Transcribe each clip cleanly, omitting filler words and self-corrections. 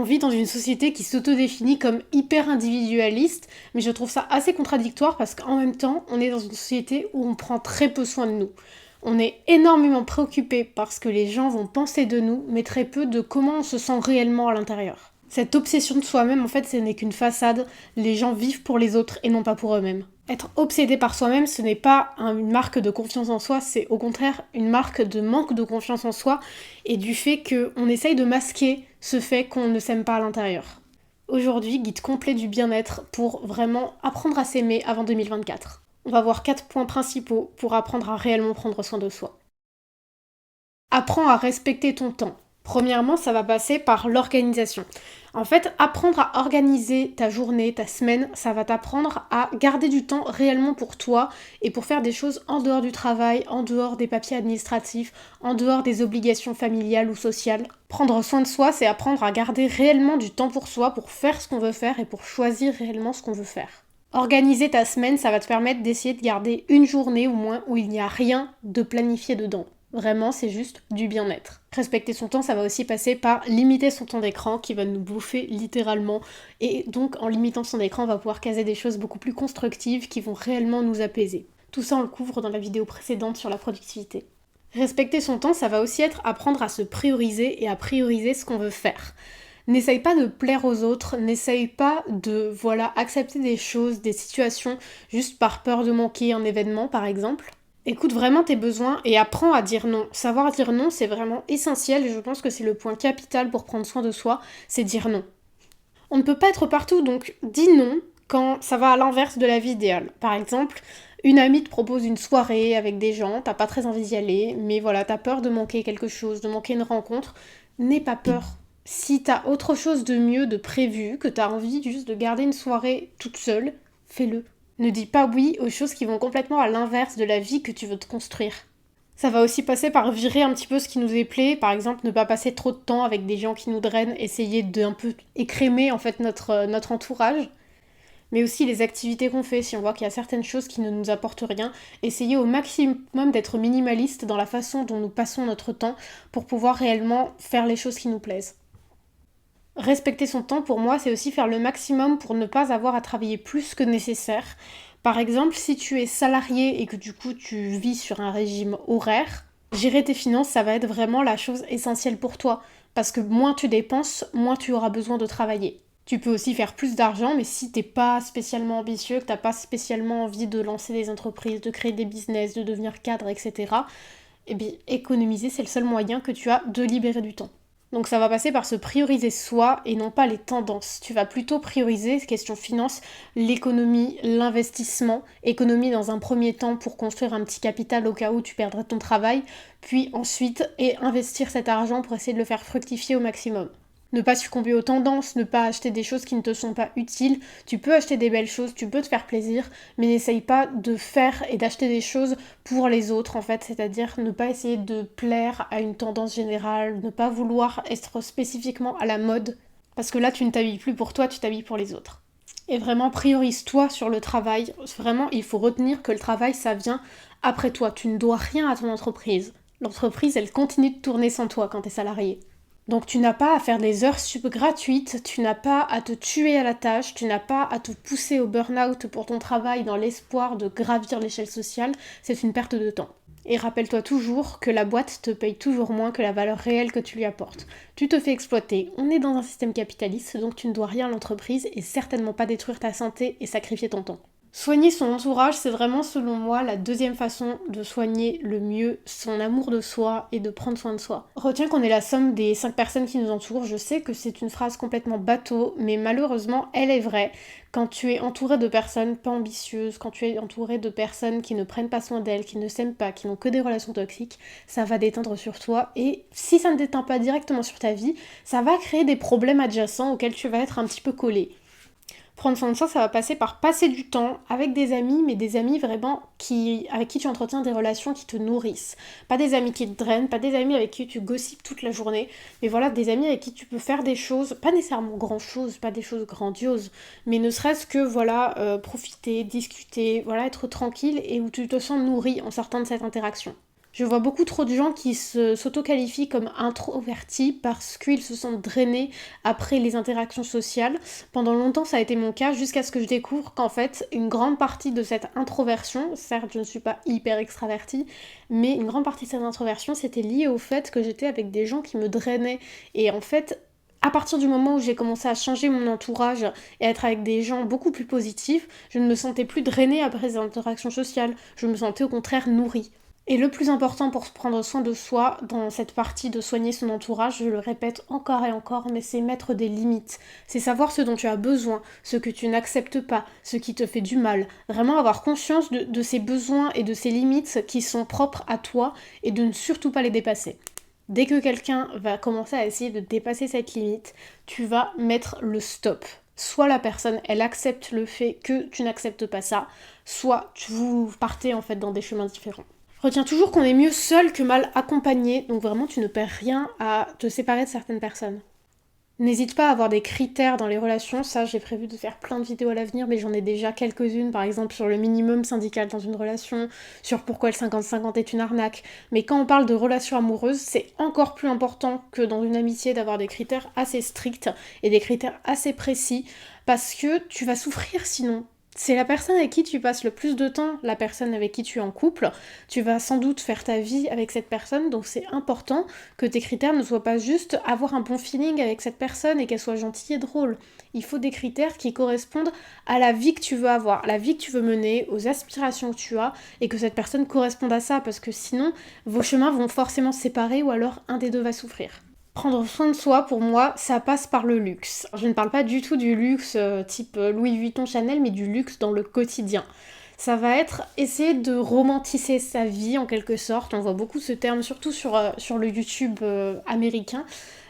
vit dans une société qui s'autodéfinit comme hyper individualiste, mais je trouve ça assez contradictoire parce qu'en même temps, on est dans une société où on prend très peu soin de nous. On est énormément préoccupé par ce que les gens vont penser de nous, mais très peu de comment on se sent réellement à l'intérieur. Cette obsession de soi-même, en fait, ce n'est qu'une façade. Les gens vivent pour les autres et non pas pour eux-mêmes. Être obsédé par soi-même, ce n'est pas une marque de confiance en soi, c'est au contraire une marque de manque de confiance en soi et du fait qu'on essaye de masquer ce fait qu'on ne s'aime pas à l'intérieur. Aujourd'hui, guide complet du bien-être pour vraiment apprendre à s'aimer avant 2024. On va voir 4 points principaux pour apprendre à réellement prendre soin de soi. Apprends à respecter ton temps. Premièrement, ça va passer par l'organisation. En fait, apprendre à organiser ta journée, ta semaine, ça va t'apprendre à garder du temps réellement pour toi et pour faire des choses en dehors du travail, en dehors des papiers administratifs, en dehors des obligations familiales ou sociales. Prendre soin de soi, c'est apprendre à garder réellement du temps pour soi, pour faire ce qu'on veut faire et pour choisir réellement ce qu'on veut faire. Organiser ta semaine, ça va te permettre d'essayer de garder une journée ou moins où il n'y a rien de planifié dedans. Vraiment, c'est juste du bien-être. Respecter son temps, ça va aussi passer par limiter son temps d'écran qui va nous bouffer littéralement. Et donc, en limitant son écran, on va pouvoir caser des choses beaucoup plus constructives qui vont réellement nous apaiser. Tout ça, on le couvre dans la vidéo précédente sur la productivité. Respecter son temps, ça va aussi être apprendre à se prioriser et à prioriser ce qu'on veut faire. N'essaye pas de plaire aux autres, n'essaye pas de, accepter des choses, des situations juste par peur de manquer un événement, par exemple. Écoute vraiment tes besoins et apprends à dire non. Savoir dire non, c'est vraiment essentiel et je pense que c'est le point capital pour prendre soin de soi, c'est dire non. On ne peut pas être partout, donc dis non quand ça va à l'inverse de la vie idéale. Par exemple, une amie te propose une soirée avec des gens, t'as pas très envie d'y aller, mais t'as peur de manquer quelque chose, de manquer une rencontre. N'aie pas peur. Si t'as autre chose de mieux, de prévu, que t'as envie juste de garder une soirée toute seule, fais-le. Ne dis pas oui aux choses qui vont complètement à l'inverse de la vie que tu veux te construire. Ça va aussi passer par virer un petit peu ce qui nous est plaît, par exemple ne pas passer trop de temps avec des gens qui nous drainent, essayer de un peu écrémer en fait notre entourage, mais aussi les activités qu'on fait, si on voit qu'il y a certaines choses qui ne nous apportent rien, essayer au maximum d'être minimaliste dans la façon dont nous passons notre temps pour pouvoir réellement faire les choses qui nous plaisent. Respecter son temps, pour moi, c'est aussi faire le maximum pour ne pas avoir à travailler plus que nécessaire. Par exemple, si tu es salarié et que du coup tu vis sur un régime horaire, gérer tes finances, ça va être vraiment la chose essentielle pour toi. Parce que moins tu dépenses, moins tu auras besoin de travailler. Tu peux aussi faire plus d'argent, mais si t'es pas spécialement ambitieux, que t'as pas spécialement envie de lancer des entreprises, de créer des business, de devenir cadre, etc., eh bien, économiser, c'est le seul moyen que tu as de libérer du temps. Donc ça va passer par se prioriser soi et non pas les tendances. Tu vas plutôt prioriser, question finance, l'économie, l'investissement, économie dans un premier temps pour construire un petit capital au cas où tu perdrais ton travail, puis ensuite investir cet argent pour essayer de le faire fructifier au maximum. Ne pas succomber aux tendances, ne pas acheter des choses qui ne te sont pas utiles. Tu peux acheter des belles choses, tu peux te faire plaisir, mais n'essaye pas de faire et d'acheter des choses pour les autres en fait, c'est-à-dire ne pas essayer de plaire à une tendance générale, ne pas vouloir être spécifiquement à la mode, parce que là tu ne t'habilles plus pour toi, tu t'habilles pour les autres. Et vraiment priorise-toi sur le travail, vraiment il faut retenir que le travail ça vient après toi, tu ne dois rien à ton entreprise. L'entreprise elle continue de tourner sans toi quand t'es salarié. Donc tu n'as pas à faire des heures sup gratuites, tu n'as pas à te tuer à la tâche, tu n'as pas à te pousser au burn-out pour ton travail dans l'espoir de gravir l'échelle sociale, c'est une perte de temps. Et rappelle-toi toujours que la boîte te paye toujours moins que la valeur réelle que tu lui apportes. Tu te fais exploiter, on est dans un système capitaliste, donc tu ne dois rien à l'entreprise et certainement pas détruire ta santé et sacrifier ton temps. Soigner son entourage, c'est vraiment selon moi la deuxième façon de soigner le mieux son amour de soi et de prendre soin de soi. Retiens qu'on est la somme des 5 personnes qui nous entourent, je sais que c'est une phrase complètement bateau, mais malheureusement elle est vraie. Quand tu es entouré de personnes pas ambitieuses, quand tu es entouré de personnes qui ne prennent pas soin d'elles, qui ne s'aiment pas, qui n'ont que des relations toxiques, ça va déteindre sur toi et si ça ne déteint pas directement sur ta vie, ça va créer des problèmes adjacents auxquels tu vas être un petit peu collé. Prendre soin de soi, ça va passer par passer du temps avec des amis, mais des amis vraiment avec qui tu entretiens des relations qui te nourrissent. Pas des amis qui te drainent, pas des amis avec qui tu gossipes toute la journée, mais des amis avec qui tu peux faire des choses, pas nécessairement grand-chose, pas des choses grandioses, mais ne serait-ce que profiter, discuter, être tranquille et où tu te sens nourri en sortant de cette interaction. Je vois beaucoup trop de gens qui s'auto-qualifient comme introvertis parce qu'ils se sentent drainés après les interactions sociales. Pendant longtemps, ça a été mon cas jusqu'à ce que je découvre qu'en fait, une grande partie de cette introversion, certes, je ne suis pas hyper extravertie, mais une grande partie de cette introversion, c'était lié au fait que j'étais avec des gens qui me drainaient. Et en fait, à partir du moment où j'ai commencé à changer mon entourage et à être avec des gens beaucoup plus positifs, je ne me sentais plus drainée après les interactions sociales. Je me sentais au contraire nourrie. Et le plus important pour prendre soin de soi, dans cette partie de soigner son entourage, je le répète encore et encore, mais c'est mettre des limites. C'est savoir ce dont tu as besoin, ce que tu n'acceptes pas, ce qui te fait du mal. Vraiment avoir conscience de ces besoins et de ces limites qui sont propres à toi et de ne surtout pas les dépasser. Dès que quelqu'un va commencer à essayer de dépasser cette limite, tu vas mettre le stop. Soit la personne, elle accepte le fait que tu n'acceptes pas ça, soit vous partez en fait dans des chemins différents. Retiens toujours qu'on est mieux seul que mal accompagné, donc vraiment tu ne perds rien à te séparer de certaines personnes. N'hésite pas à avoir des critères dans les relations, ça j'ai prévu de faire plein de vidéos à l'avenir, mais j'en ai déjà quelques-unes, par exemple sur le minimum syndical dans une relation, sur pourquoi le 50-50 est une arnaque. Mais quand on parle de relations amoureuses, c'est encore plus important que dans une amitié d'avoir des critères assez stricts et des critères assez précis, parce que tu vas souffrir sinon. C'est la personne avec qui tu passes le plus de temps, la personne avec qui tu es en couple. Tu vas sans doute faire ta vie avec cette personne, donc c'est important que tes critères ne soient pas juste avoir un bon feeling avec cette personne et qu'elle soit gentille et drôle. Il faut des critères qui correspondent à la vie que tu veux avoir, la vie que tu veux mener, aux aspirations que tu as, et que cette personne corresponde à ça, parce que sinon, vos chemins vont forcément se séparer ou alors un des deux va souffrir. Prendre soin de soi, pour moi, ça passe par le luxe. Je ne parle pas du tout du luxe type Louis Vuitton, Chanel, mais du luxe dans le quotidien. Ça va être essayer de romantiser sa vie en quelque sorte. On voit beaucoup ce terme, surtout sur le YouTube américain.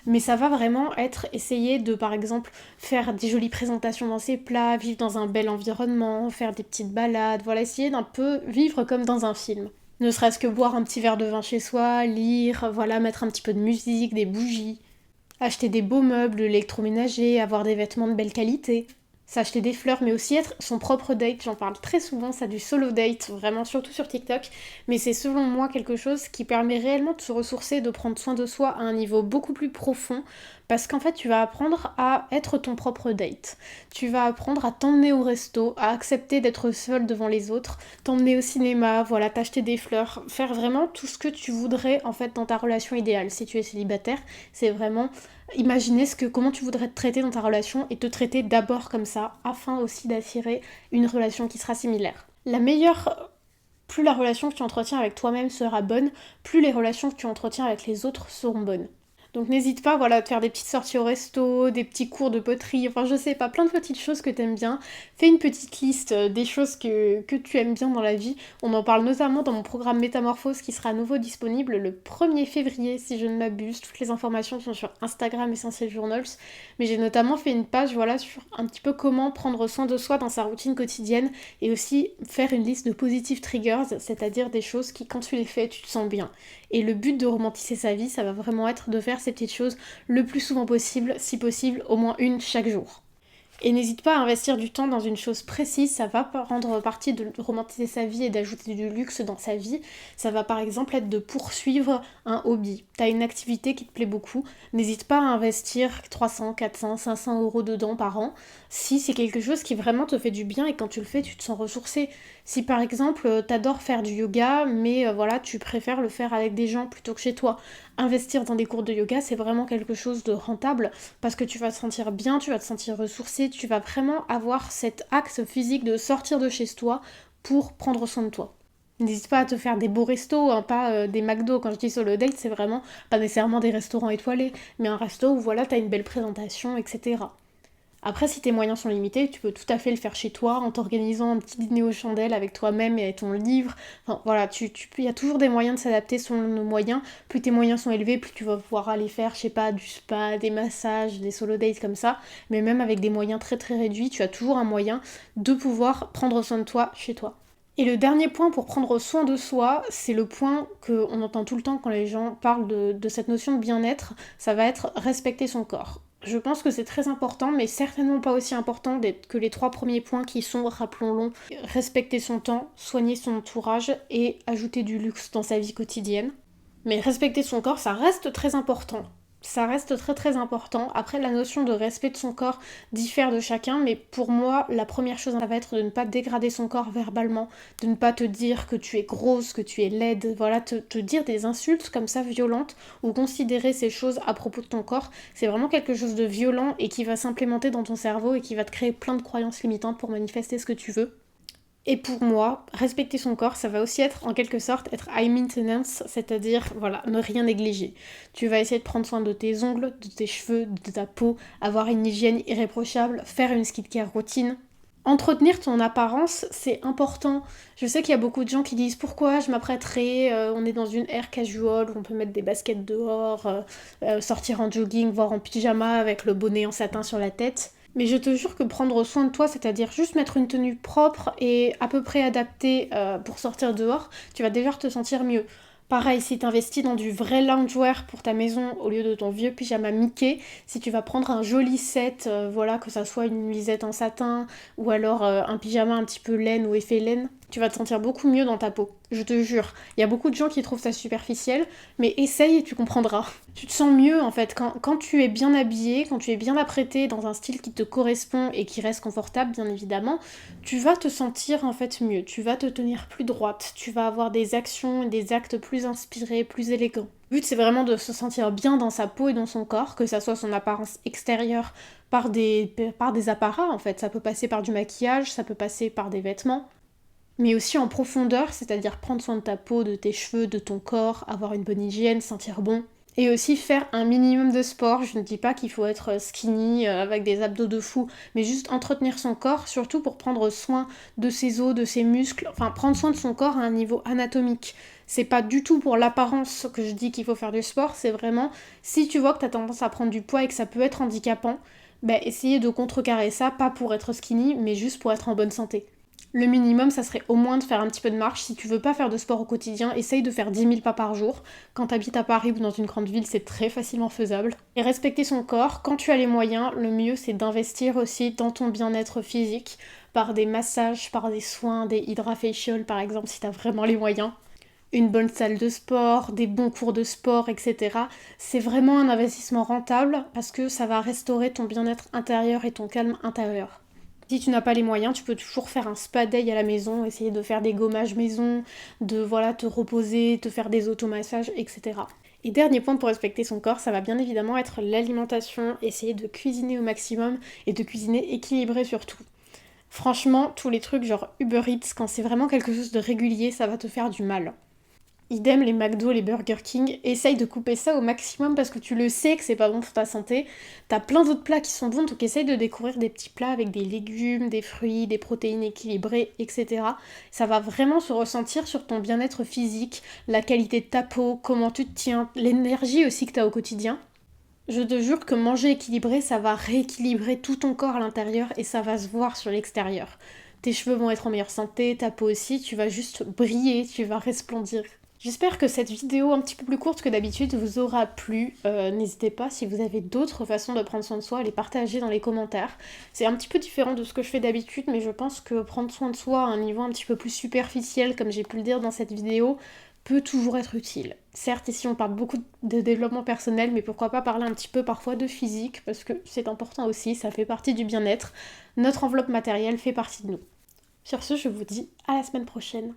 Mais ça va vraiment être essayer de, par exemple, faire des jolies présentations dans ses plats, vivre dans un bel environnement, faire des petites balades, voilà, essayer d'un peu vivre comme dans un film. Ne serait-ce que boire un petit verre de vin chez soi, lire, voilà, mettre un petit peu de musique, des bougies, acheter des beaux meubles, de l'électroménager, avoir des vêtements de belle qualité, s'acheter des fleurs, mais aussi être son propre date. J'en parle très souvent, ça du solo date, vraiment surtout sur TikTok, mais c'est selon moi quelque chose qui permet réellement de se ressourcer, de prendre soin de soi à un niveau beaucoup plus profond, parce qu'en fait tu vas apprendre à être ton propre date. Tu vas apprendre à t'emmener au resto, à accepter d'être seul devant les autres, t'emmener au cinéma, voilà, t'acheter des fleurs, faire vraiment tout ce que tu voudrais en fait dans ta relation idéale. Si tu es célibataire, c'est vraiment imaginer comment tu voudrais te traiter dans ta relation et te traiter d'abord comme ça, afin aussi d'attirer une relation qui sera similaire. Plus la relation que tu entretiens avec toi-même sera bonne, plus les relations que tu entretiens avec les autres seront bonnes. Donc n'hésite pas, voilà, à te faire des petites sorties au resto, des petits cours de poterie, enfin je sais pas, plein de petites choses que t'aimes bien. Fais une petite liste des choses que tu aimes bien dans la vie. On en parle notamment dans mon programme Métamorphose qui sera à nouveau disponible le 1er février si je ne m'abuse. Toutes les informations sont sur Instagram Essential Journals. Mais j'ai notamment fait une page, voilà, sur un petit peu comment prendre soin de soi dans sa routine quotidienne et aussi faire une liste de positive triggers, c'est-à-dire des choses qui quand tu les fais, tu te sens bien. Et le but de romantiser sa vie, ça va vraiment être de faire ces petites choses le plus souvent possible, si possible au moins une chaque jour. Et n'hésite pas à investir du temps dans une chose précise, ça va rendre partie de romantiser sa vie et d'ajouter du luxe dans sa vie. Ça va par exemple être de poursuivre un hobby. T'as une activité qui te plaît beaucoup, n'hésite pas à investir 300, 400, 500 euros dedans par an si c'est quelque chose qui vraiment te fait du bien et quand tu le fais, tu te sens ressourcé. Si par exemple t'adores faire du yoga, mais voilà, tu préfères le faire avec des gens plutôt que chez toi, investir dans des cours de yoga, c'est vraiment quelque chose de rentable parce que tu vas te sentir bien, tu vas te sentir ressourcé, tu vas vraiment avoir cet axe physique de sortir de chez toi pour prendre soin de toi. N'hésite pas à te faire des beaux restos, hein, pas des McDo. Quand je dis solo date, c'est vraiment pas nécessairement des restaurants étoilés, mais un resto où voilà, t'as une belle présentation, etc. Après, si tes moyens sont limités, tu peux tout à fait le faire chez toi en t'organisant un petit dîner aux chandelles avec toi-même et avec ton livre. Enfin, voilà, il y a toujours des moyens de s'adapter selon nos moyens. Plus tes moyens sont élevés, plus tu vas pouvoir aller faire, je sais pas, du spa, des massages, des solo dates comme ça. Mais même avec des moyens très très réduits, tu as toujours un moyen de pouvoir prendre soin de toi chez toi. Et le dernier point pour prendre soin de soi, c'est le point qu'on entend tout le temps quand les gens parlent de cette notion de bien-être, ça va être respecter son corps. Je pense que c'est très important, mais certainement pas aussi important que les 3 premiers points qui sont, rappelons-le, respecter son temps, soigner son entourage et ajouter du luxe dans sa vie quotidienne. Mais respecter son corps, ça reste très important. Ça reste très très important. Après, la notion de respect de son corps diffère de chacun, mais pour moi, la première chose, ça va être de ne pas dégrader son corps verbalement, de ne pas te dire que tu es grosse, que tu es laide, voilà, te dire des insultes comme ça violentes, ou considérer ces choses à propos de ton corps, c'est vraiment quelque chose de violent et qui va s'implémenter dans ton cerveau et qui va te créer plein de croyances limitantes pour manifester ce que tu veux. Et pour moi, respecter son corps, ça va aussi être en quelque sorte être high maintenance, c'est-à-dire voilà, ne rien négliger. Tu vas essayer de prendre soin de tes ongles, de tes cheveux, de ta peau, avoir une hygiène irréprochable, faire une skincare routine. Entretenir ton apparence, c'est important. Je sais qu'il y a beaucoup de gens qui disent pourquoi je m'apprêterais, on est dans une ère casual où on peut mettre des baskets dehors, sortir en jogging, voire en pyjama avec le bonnet en satin sur la tête. Mais je te jure que prendre soin de toi, c'est-à-dire juste mettre une tenue propre et à peu près adaptée pour sortir dehors, tu vas déjà te sentir mieux. Pareil, si t'investis dans du vrai loungewear pour ta maison au lieu de ton vieux pyjama Mickey, si tu vas prendre un joli set, voilà, que ça soit une nuisette en satin ou alors un pyjama un petit peu laine ou effet laine, tu vas te sentir beaucoup mieux dans ta peau. Je te jure. Il y a beaucoup de gens qui trouvent ça superficiel, mais essaye et tu comprendras. Tu te sens mieux en fait quand tu es bien habillé, quand tu es bien apprêté dans un style qui te correspond et qui reste confortable bien évidemment, tu vas te sentir en fait mieux, tu vas te tenir plus droite, tu vas avoir des actions et des actes plus inspirés, plus élégants. Le but c'est vraiment de se sentir bien dans sa peau et dans son corps, que ça soit son apparence extérieure par des apparats en fait, ça peut passer par du maquillage, ça peut passer par des vêtements, mais aussi en profondeur, c'est-à-dire prendre soin de ta peau, de tes cheveux, de ton corps, avoir une bonne hygiène, sentir bon. Et aussi faire un minimum de sport. Je ne dis pas qu'il faut être skinny avec des abdos de fou, mais juste entretenir son corps, surtout pour prendre soin de ses os, de ses muscles, enfin prendre soin de son corps à un niveau anatomique. C'est pas du tout pour l'apparence que je dis qu'il faut faire du sport, c'est vraiment si tu vois que t'as tendance à prendre du poids et que ça peut être handicapant, bah essayer de contrecarrer ça, pas pour être skinny, mais juste pour être en bonne santé. Le minimum, ça serait au moins de faire un petit peu de marche. Si tu veux pas faire de sport au quotidien, essaye de faire 10 000 pas par jour. Quand t'habites à Paris ou dans une grande ville, c'est très facilement faisable. Et respecter son corps, quand tu as les moyens, le mieux c'est d'investir aussi dans ton bien-être physique, par des massages, par des soins, des hydrafacials par exemple, si t'as vraiment les moyens. Une bonne salle de sport, des bons cours de sport, etc. C'est vraiment un investissement rentable parce que ça va restaurer ton bien-être intérieur et ton calme intérieur. Si tu n'as pas les moyens, tu peux toujours faire un spa day à la maison, essayer de faire des gommages maison, de voilà te reposer, te faire des automassages, etc. Et dernier point pour respecter son corps, ça va bien évidemment être l'alimentation, essayer de cuisiner au maximum et de cuisiner équilibré surtout. Franchement, tous les trucs genre Uber Eats, quand c'est vraiment quelque chose de régulier, ça va te faire du mal. Idem les McDo, les Burger King, essaye de couper ça au maximum parce que tu le sais que c'est pas bon pour ta santé. T'as plein d'autres plats qui sont bons, donc essaye de découvrir des petits plats avec des légumes, des fruits, des protéines équilibrées, etc. Ça va vraiment se ressentir sur ton bien-être physique, la qualité de ta peau, comment tu te tiens, l'énergie aussi que t'as au quotidien. Je te jure que manger équilibré, ça va rééquilibrer tout ton corps à l'intérieur et ça va se voir sur l'extérieur. Tes cheveux vont être en meilleure santé, ta peau aussi, tu vas juste briller, tu vas resplendir. J'espère que cette vidéo un petit peu plus courte que d'habitude vous aura plu. N'hésitez pas si vous avez d'autres façons de prendre soin de soi à les partager dans les commentaires. C'est un petit peu différent de ce que je fais d'habitude, mais je pense que prendre soin de soi à un niveau un petit peu plus superficiel, comme j'ai pu le dire dans cette vidéo, peut toujours être utile. Certes, ici on parle beaucoup de développement personnel, mais pourquoi pas parler un petit peu parfois de physique, parce que c'est important aussi, ça fait partie du bien-être. Notre enveloppe matérielle fait partie de nous. Sur ce, je vous dis à la semaine prochaine.